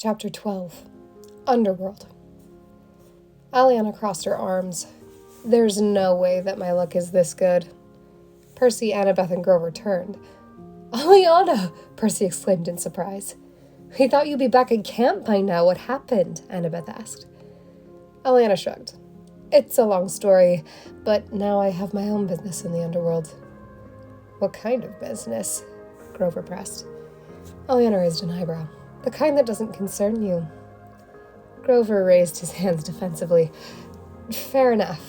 Chapter 12. Underworld. Aliana crossed her arms. There's no way that my luck is this good. Percy, Annabeth, and Grover turned. Aliana! Percy exclaimed in surprise. We thought you'd be back at camp by now. What happened? Annabeth asked. Aliana shrugged. It's a long story, but now I have my own business in the underworld. What kind of business? Grover pressed. Aliana raised an eyebrow. The kind that doesn't concern you. Grover raised his hands defensively. Fair enough.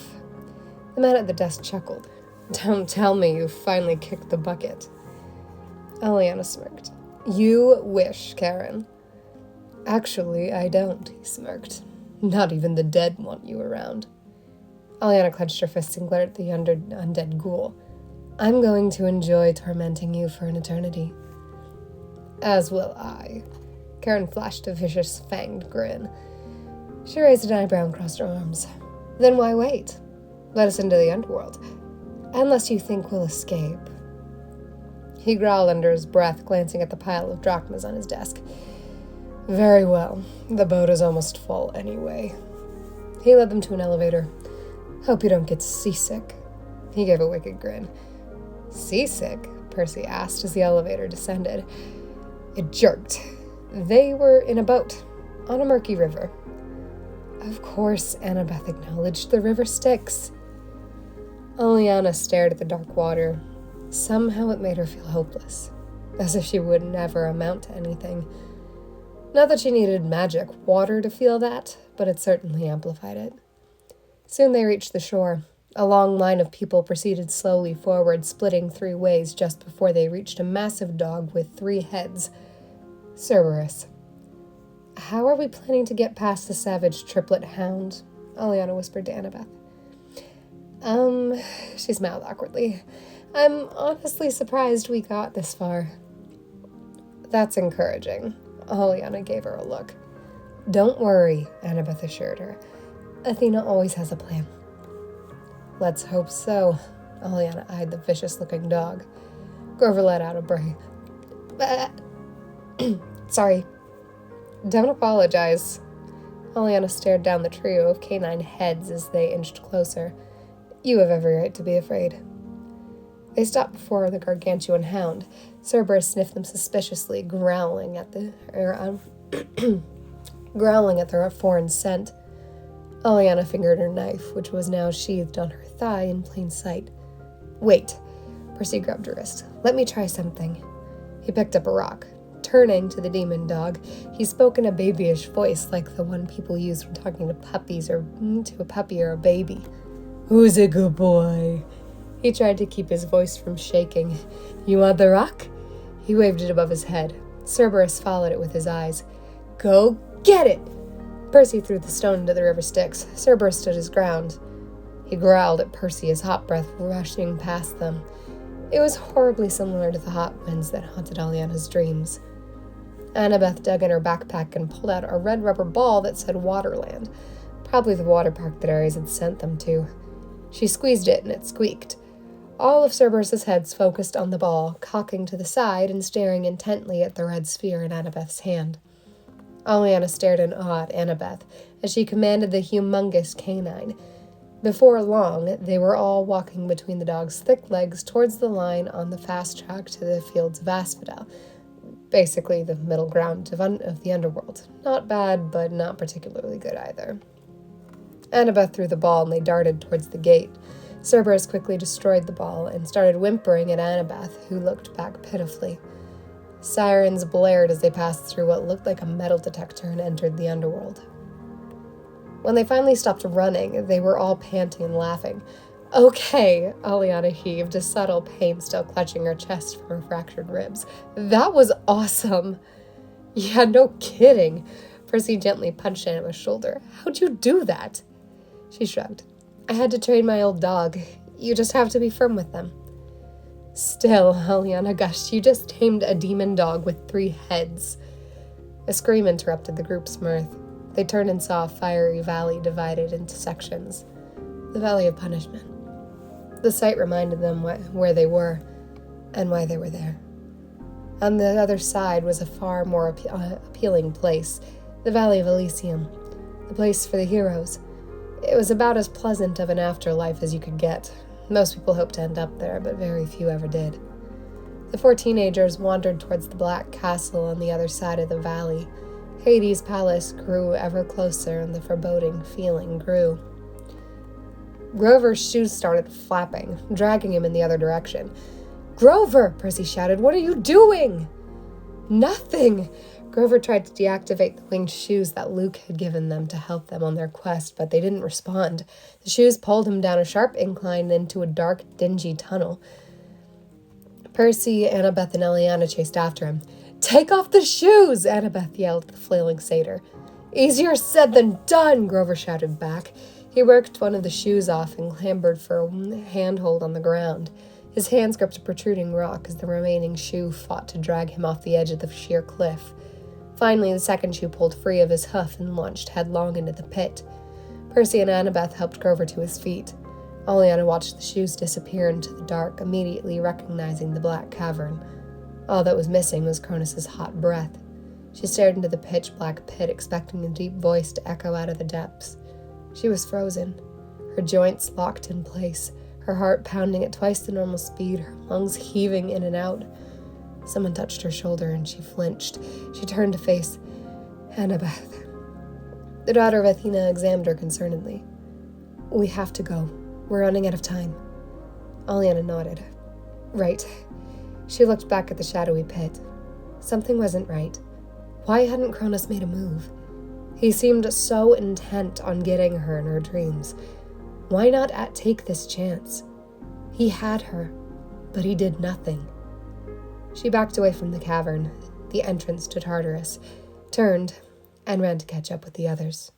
The man at the desk chuckled. Don't tell me you finally kicked the bucket. Aliana smirked. You wish, Karen. Actually, I don't, he smirked. Not even the dead want you around. Aliana clenched her fists and glared at the undead ghoul. I'm going to enjoy tormenting you for an eternity. As will I. Karen flashed a vicious, fanged grin. She raised an eyebrow and crossed her arms. Then why wait? Let us into the underworld. Unless you think we'll escape. He growled under his breath, glancing at the pile of drachmas on his desk. Very well. The boat is almost full anyway. He led them to an elevator. Hope you don't get seasick. He gave a wicked grin. Seasick? Percy asked as the elevator descended. It jerked. They were in a boat, on a murky river. Of course, Annabeth acknowledged, the river Styx. Aliana stared at the dark water. Somehow it made her feel hopeless, as if she would never amount to anything. Not that she needed magic water to feel that, but it certainly amplified it. Soon they reached the shore. A long line of people proceeded slowly forward, splitting three ways just before they reached a massive dog with 3 heads. Cerberus. How are we planning to get past the savage triplet hound? Aliana whispered to Annabeth. She smiled awkwardly. I'm honestly surprised we got this far. That's encouraging. Aliana gave her a look. Don't worry, Annabeth assured her. Athena always has a plan. Let's hope so. Aliana eyed the vicious-looking dog. Grover let out a bray. Sorry. Don't apologize. Aliana stared down the trio of canine heads as they inched closer. You have every right to be afraid. They stopped before the gargantuan hound. Cerberus sniffed them suspiciously, growling at their foreign scent. Aliana fingered her knife, which was now sheathed on her thigh in plain sight. Wait. Percy grabbed her wrist. Let me try something. He picked up a rock. Turning to the demon dog, he spoke in a babyish voice like the one people use when talking to puppies or to a puppy or a baby. Who's a good boy? He tried to keep his voice from shaking. You want the rock? He waved it above his head. Cerberus followed it with his eyes. Go get it! Percy threw the stone into the river Styx. Cerberus stood his ground. He growled at Percy, his hot breath rushing past them. It was horribly similar to the hot winds that haunted Aliana's dreams. Annabeth dug in her backpack and pulled out a red rubber ball that said Waterland, probably the water park that Ares had sent them to. She squeezed it and it squeaked. All of Cerberus's heads focused on the ball, cocking to the side and staring intently at the red sphere in Annabeth's hand. Aliana stared in awe at Annabeth as she commanded the humongous canine. Before long, they were all walking between the dog's thick legs towards the line on the fast track to the fields of Asphodel, basically the middle ground of the underworld. Not bad, but not particularly good either. Annabeth threw the ball and they darted towards the gate. Cerberus quickly destroyed the ball and started whimpering at Annabeth, who looked back pitifully. Sirens blared as they passed through what looked like a metal detector and entered the underworld. When they finally stopped running, they were all panting and laughing. Okay, Aliana heaved, a subtle pain still clutching her chest from her fractured ribs. That was awesome. Yeah, no kidding. Percy gently punched Annabeth's shoulder. How'd you do that? She shrugged. I had to train my old dog. You just have to be firm with them. Still, Aliana gushed, you just tamed a demon dog with 3 heads. A scream interrupted the group's mirth. They turned and saw a fiery valley divided into sections. The Valley of Punishment. The sight reminded them where they were and why they were there. On the other side was a far more appealing place, The Valley of Elysium, the place for the heroes. It was about as pleasant of an afterlife as you could get. Most people hoped to end up there, but very few ever did. The 4 teenagers wandered towards the black castle on the other side of the valley. Hades' palace grew ever closer, and the foreboding feeling grew. Grover's shoes started flapping, dragging him in the other direction. "Grover!" Percy shouted. "What are you doing?" "Nothing!" Grover tried to deactivate the winged shoes that Luke had given them to help them on their quest, but they didn't respond. The shoes pulled him down a sharp incline into a dark, dingy tunnel. Percy, Annabeth, and Aliana chased after him. "Take off the shoes!" Annabeth yelled at the flailing satyr. "Easier said than done!" Grover shouted back. He worked one of the shoes off and clambered for a handhold on the ground. His hands gripped a protruding rock as the remaining shoe fought to drag him off the edge of the sheer cliff. Finally, the second shoe pulled free of his hoof and launched headlong into the pit. Percy and Annabeth helped Grover to his feet. Aliana watched the shoes disappear into the dark, immediately recognizing the black cavern. All that was missing was Cronus's hot breath. She stared into the pitch-black pit, expecting a deep voice to echo out of the depths. She was frozen, her joints locked in place, her heart pounding at twice the normal speed, her lungs heaving in and out. Someone touched her shoulder and she flinched. She turned to face Annabeth. The daughter of Athena examined her concernedly. "We have to go. We're running out of time." Aliana nodded. "Right." She looked back at the shadowy pit. Something wasn't right. Why hadn't Cronus made a move? He seemed so intent on getting her in her dreams. Why not take this chance? He had her, but he did nothing. She backed away from the cavern, the entrance to Tartarus, turned, and ran to catch up with the others.